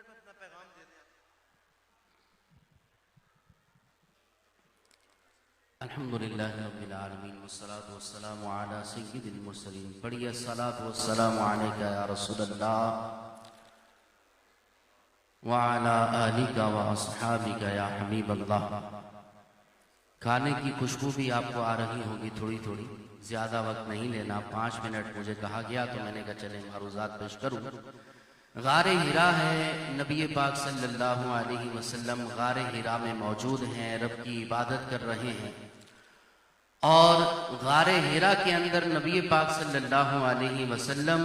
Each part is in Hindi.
मिनट में अपना पैगाम दे दें। अल्हम्दुलिल्लाह रब्बिल आलमीन वस्सलातु वस्सलामु अला सय्यिदिल मुरसलीन। पढ़िए अस्सलातु वस्सलामु अलैका या रसूलल्लाह व अला आलिका व अस्हाबिका या हबीबल्लाह। खाने की खुशबू भी आपको आ रही होगी थोड़ी थोड़ी, ज्यादा वक्त नहीं लेना, 5 मिनट मुझे कहा गया तो मैंने कहा चले मारूज़ात पेश करूं। गारे हिरा है, नबी पाक सल्लल्लाहु अलैहि वसल्लम गारे हिरा में मौजूद हैं, रब की इबादत कर रहे हैं और गारे हिरा के अंदर नबी पाक सल्लल्लाहु अलैहि वसल्लम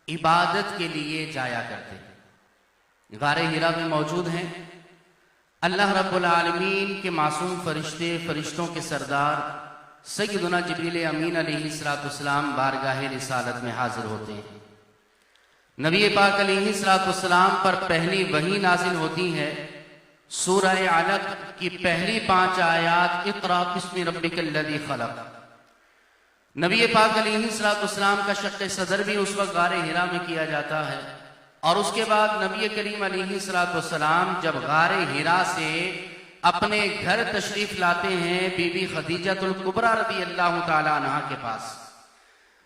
इबादत के लिए जाया करते हैं। गारे हिरा में मौजूद हैं। अल्लाह रब्बुल आलमीन के मासूम फरिश्ते, फरिश्तों के सरदार सय्यदुना जिब्रील अमीन अलैहिस्सलाम बारगाह रिसालत में हाजिर होते हैं। नबी पाक अलैहिस्सलाम पर पहली वही नाजिल होती है, सूरह अलक की पहली 5 आयात, इक़रा बिस्मि रब्बिकल्लज़ी खलक़। नबी पाक अलैहिस्सलाम का शक़्क़ सदर भी उस वक्त गारे हिरा में किया जाता है और उसके बाद नबी करीम अलैहिस्सलाम जब गारे हिरा से अपने घर तशरीफ लाते हैं बीबी खदीजतुल कुबरा रज़ी अल्लाह ताला अन्हा के पास।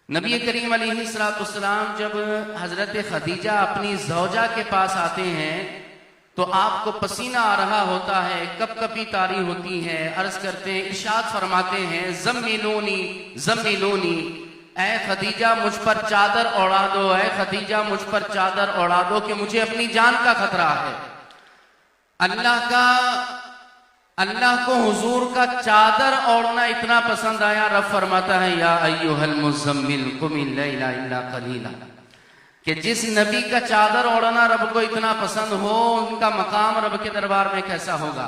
नबी करीम अलैहिस्सलाम जब हजरत खदीजा अपनी ज़ौजा के पास आते हैं तो आपको पसीना आ रहा होता है, कपकपी तारी होती है, अर्ज करते हैं, इरशाद फरमाते हैं, ज़म्मिलूनी ज़म्मिलूनी, ऐ खदीजा मुझ पर चादर ओढ़ा दो, ऐ खदीजा मुझ पर चादर ओढ़ा दो कि मुझे अपनी जान का खतरा है। अल्लाह को हुजूर का चादर ओढ़ना इतना पसंद आया, रब फरमाता है या अय्युहल मुज़म्मिल कुमिल लैला इल्ला कलीला, कि जिस नबी का चादर ओढ़ना रब को इतना पसंद हो, उनका मकाम रब के दरबार में कैसा होगा।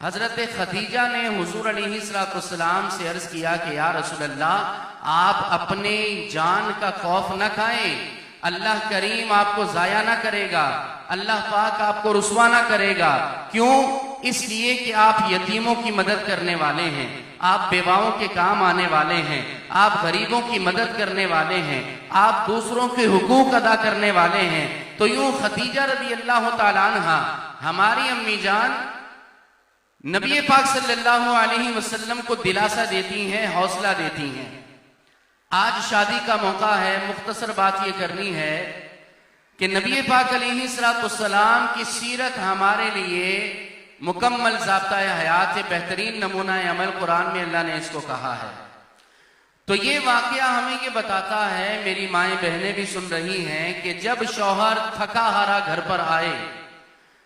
हजरत खदीजा ने हुजूर अलैहिस्सलाम से अर्ज किया कि या रसूलल्लाह, आप अपने जान का खौफ न खाएं, अल्लाह करीम आपको जाया ना करेगा, अल्लाह पाक आपको रुसवा ना करेगा। क्यों? इसलिए कि आप यतीमों की मदद करने वाले हैं, आप बेवाओं के काम आने वाले हैं, आप गरीबों की मदद करने वाले हैं, आप दूसरों के हुकूक अदा करने वाले हैं। तो यूं खदीजा रज़ी अल्लाह ताला अन्हा हमारी अम्मी जान नबी पाक सल्लल्लाहु अलैहि वसल्लम को दिलासा देती हैं, हौसला देती हैं। आज शादी का मौका है, मुख्तसर बात यह करनी है कि नबी पाक अलैहिस्सलाम की सीरत हमारे लिए मुकम्मल ज़ाब्ता हयात है, बेहतरीन नमूना अमल कुरान में अल्लाह ने इसको कहा है। तो ये वाकया हमें ये बताता है, मेरी माएँ बहनें भी सुन रही हैं, कि जब शौहर थका हारा घर पर आए,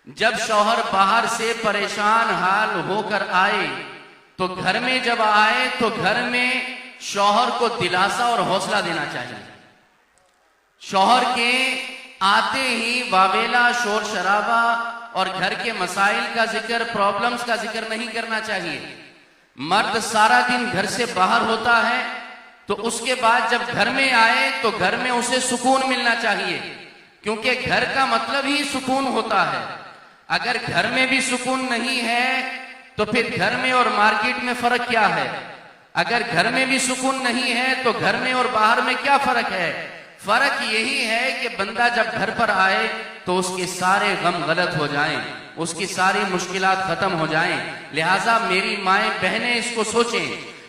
जब शौहर बाहर से परेशान हाल होकर आए, तो घर में जब आए तो घर में शौहर को दिलासा और हौसला देना चाहिए। शौहर के आते ही वावेला, शोर शराबा और घर के मसाइल का जिक्र, प्रॉब्लम्स का जिक्र नहीं करना चाहिए। मर्द सारा दिन घर से बाहर होता है तो उसके बाद जब घर में आए तो घर में उसे सुकून मिलना चाहिए, क्योंकि घर का मतलब ही सुकून होता है। अगर घर में भी सुकून नहीं है तो फिर घर में और मार्केट में फर्क क्या है? अगर घर में भी सुकून नहीं है तो घर में और बाहर में क्या फर्क है? फर्क यही है कि बंदा जब घर पर आए तो उसके सारे गम गलत हो जाएं, उसकी सारी मुश्किलात खत्म हो जाएं। लिहाजा मेरी माएँ बहनें इसको सोचें,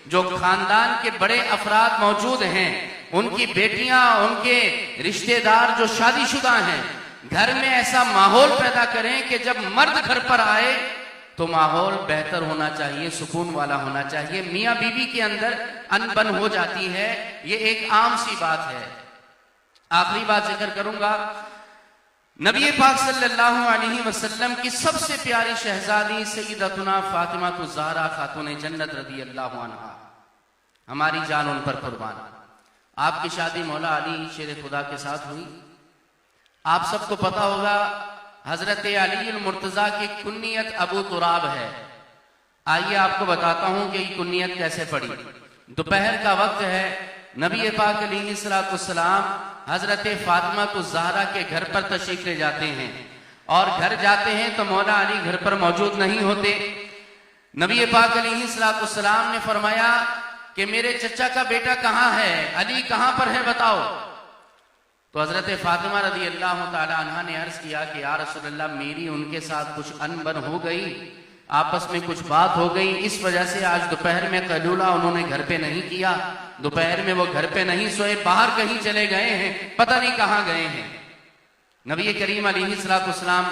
जो खानदान के बड़े अफराद मौजूद हैं, उनकी बेटियां, उनके रिश्तेदार जो शादीशुदा हैं, घर में ऐसा माहौल पैदा करें कि जब मर्द घर पर आए तो माहौल बेहतर होना चाहिए, सुकून वाला होना चाहिए। मियाँ बीवी के अंदर अनबन हो जाती है, ये एक आम सी बात है। आखिरी बात जिक्र करूंगा, नबी पाक सल्लल्लाहु अलैहि वसल्लम की सबसे प्यारी शहजादी सय्यदतुना फातिमा ज़हरा खातून जन्नत रज़ी अल्लाह अन्हा, हमारी जान उन पर कुर्बान। आपकी शादी मौला अली शेर खुदा के साथ हुई। आप सबको पता होगा हजरत अली मुर्तजा की कुन्नियत अबू तुराब है। आइए आपको बताता हूं कि कुन्नियत कैसे पड़ी। दोपहर का वक्त है, नबी पाक अलैहिस्सलाम हजरत फातिमा ज़हरा के घर पर तशरीफ ले जाते हैं और घर जाते हैं तो मौला अली घर पर मौजूद नहीं होते। नबी पाक अलैहिस्सलाम ने फरमाया कि मेरे चचा का बेटा कहाँ है, अली कहाँ पर है बताओ। तो हजरत फातिमा रज़ी अल्लाह ताला अन्हा ने अर्ज किया कि या रसूलल्लाह, मेरी उनके साथ कुछ अनबन हो गई, आपस में कुछ बात हो गई, इस वजह से आज दोपहर में कैलूला उन्होंने घर पे नहीं किया, दोपहर में वो घर पे नहीं सोए, बाहर कहीं चले गए हैं, पता नहीं कहां गए हैं। नबी करीम अलैहिस्सलाम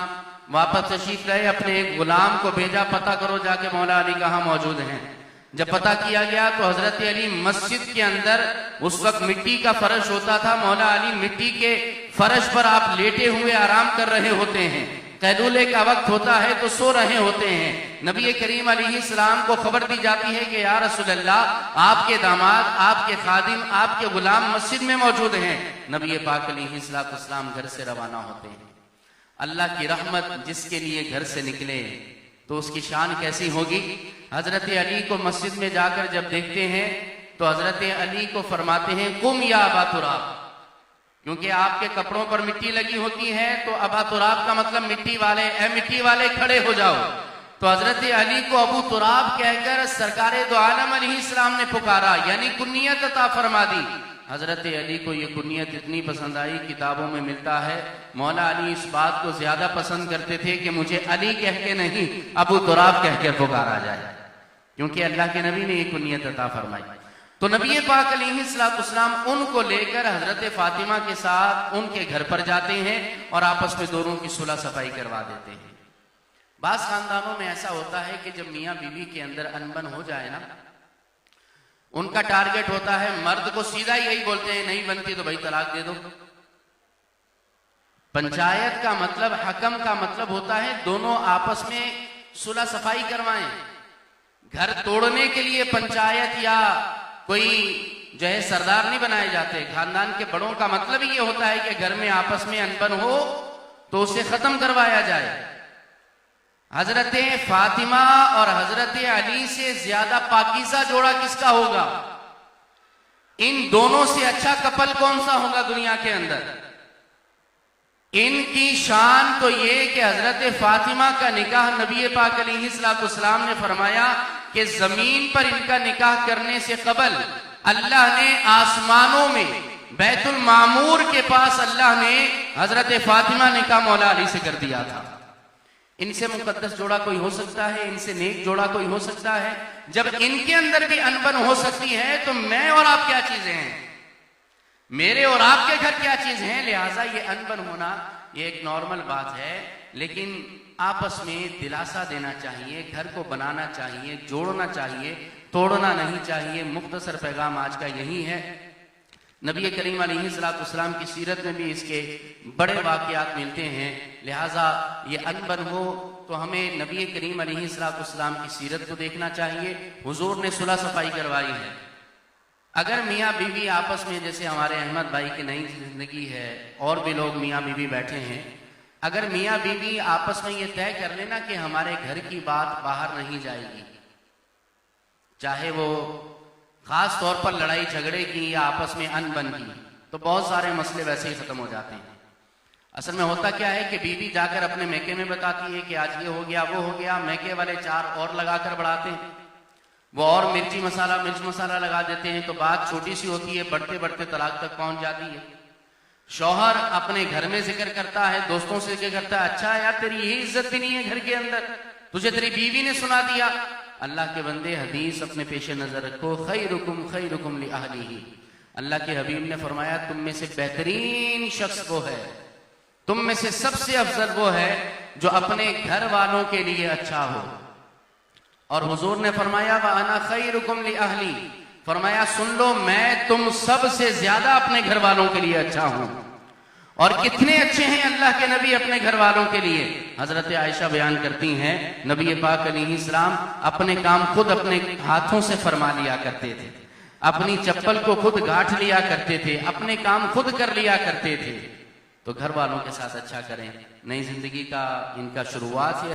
वापस तशरीफ लाए, अपने एक गुलाम को भेजा, पता करो जाके मौला अली कहाँ मौजूद हैं। जब पता किया गया तो हजरत अली मस्जिद के अंदर, उस वक्त मिट्टी का फर्श होता था, मौला अली मिट्टी के फर्श पर आप लेटे हुए आराम कर रहे होते हैं, कैलूले का वक्त होता है तो सो रहे होते हैं। नबी करीम अलैहिस्सलाम को खबर दी जाती है कि या रसूलल्लाह, आपके दामाद, आपके खादिम, आपके गुलाम मस्जिद में मौजूद हैं। नबी पाक अलैहिस्सलाम घर से रवाना होते हैं। अल्लाह की रहमत जिसके लिए घर से निकले तो उसकी शान कैसी होगी। हजरत अली को मस्जिद में जाकर जब देखते हैं तो हजरत अली को फरमाते हैं, कुम या अबा तुराब, क्योंकि आपके कपड़ों पर मिट्टी लगी होती है, तो अबा तुराब का मतलब मिट्टी वाले, ए मिट्टी वाले खड़े हो जाओ। तो हजरत अली को अबू तुराब कहकर सरकारे दो आलम अलैहिस्सलाम ने पुकारा, यानी कुन्नियत अता फरमा दी। हजरत अली को ये कुन्नियत इतनी पसंद आई, किताबों में मिलता है मौला अली इस बात को ज्यादा पसंद करते थे कि मुझे अली कह के नहीं, अबू तुराब कह के पुकारा जाए, क्योंकि अल्लाह के नबी ने ये कुन्नियत अता फरमाई। तो नबी पाक अलैहिस्सलाम उनको लेकर हजरत फातिमा के साथ उनके घर पर जाते हैं और आपस में दोनों की सुलह सफाई करवा देते हैं। बास खानदानों में ऐसा होता है कि जब मियाँ बीवी के अंदर अनबन हो जाए ना, उनका टारगेट होता है, मर्द को सीधा यही बोलते हैं, नहीं बनती तो भाई तलाक दे दो। पंचायत का मतलब, हकम का मतलब होता है दोनों आपस में सुलह सफाई करवाएं। घर तोड़ने के लिए पंचायत या कोई जो है सरदार नहीं बनाए जाते। खानदान के बड़ों का मतलब ये होता है कि घर में आपस में अनबन हो तो उसे खत्म करवाया जाए। हजरत फातिमा और हजरत अली से ज्यादा पाकीज़ा जोड़ा किसका होगा? इन दोनों से अच्छा कपल कौन सा होगा दुनिया के अंदर? इनकी शान तो ये कि हजरत फातिमा का निकाह नबी पाक अलैहिस्सलाम ने फरमाया कि जमीन पर इनका निकाह करने से कबल अल्लाह ने आसमानों में बैतुल मामूर के पास अल्लाह ने हजरत फातिमा निकाह मौला अली से कर दिया था। इनसे मुकद्दस जोड़ा कोई हो सकता है? इनसे नेक जोड़ा कोई हो सकता है? जब इनके अंदर भी अनबन हो सकती है तो मैं और आप क्या चीजें हैं, मेरे और आपके घर क्या चीज हैं। लिहाजा ये अनबन होना ये एक नॉर्मल बात है, लेकिन आपस में दिलासा देना चाहिए, घर को बनाना चाहिए, जोड़ना चाहिए, तोड़ना नहीं चाहिए। मुख्तसर पैगाम आज का यही है। नबी करीम अलैहिस्सलाम की सीरत में भी इसके बड़े वाक़यात मिलते हैं। लिहाजा ये अनबन हो तो हमें नबी करीम अलैहिस्सलाम की सीरत को देखना चाहिए। हुजूर ने सुलह सफाई करवाई है। अगर मियाँ बीवी आपस में, जैसे हमारे अहमद भाई की नई जिंदगी है और भी लोग मियाँ बीवी बैठे हैं, अगर मियाँ बीवी आपस में ये तय कर लेना कि हमारे घर की बात बाहर नहीं जाएगी, चाहे वो खास तौर पर लड़ाई झगड़े की या आपस में अनबन की, तो बहुत सारे मसले वैसे ही खत्म हो जाते हैं। असल में होता क्या है कि बीवी जाकर अपने मैके में बताती है कि आज ये हो गया, वो हो गया, मैके वाले चार और लगाकर बढ़ाते हैं, वो और मिर्च मसाला लगा देते हैं, तो बात छोटी सी होती है, बढ़ते बढ़ते तलाक तक पहुंच जाती है। शौहर अपने घर में जिक्र करता है, दोस्तों से जिक्र करता है, अच्छा यार तेरी यही इज्जत भी नहीं है घर के अंदर, तुझे तेरी बीवी ने सुना दिया। अल्लाह के बंदे, हदीस अपने पेश नजर रखो, खैरुकुम ली अहलिही। अल्लाह के हबीब ने फरमाया तुम में से बेहतरीन शख्स वो है, तुम में से सबसे अफजल वो है जो अपने घर वालों के लिए अच्छा हो। और हुजूर ने फरमाया व अना खैरुकुम ली अहली, फरमाया सुन लो मैं तुम सबसे ज्यादा अपने घर वालों के लिए अच्छा हूं। और कितने अच्छे हैं अल्लाह के नबी अपने घर वालों के लिए। हजरत आयशा बयान करती हैं नबी पाक अलैहिस्सलाम अपने काम खुद अपने हाथों से फरमा लिया करते थे, अपनी चप्पल को खुद गांठ लिया करते थे, अपने काम खुद कर लिया करते थे। तो घर वालों के साथ अच्छा करें। नई जिंदगी का इनका शुरुआत है।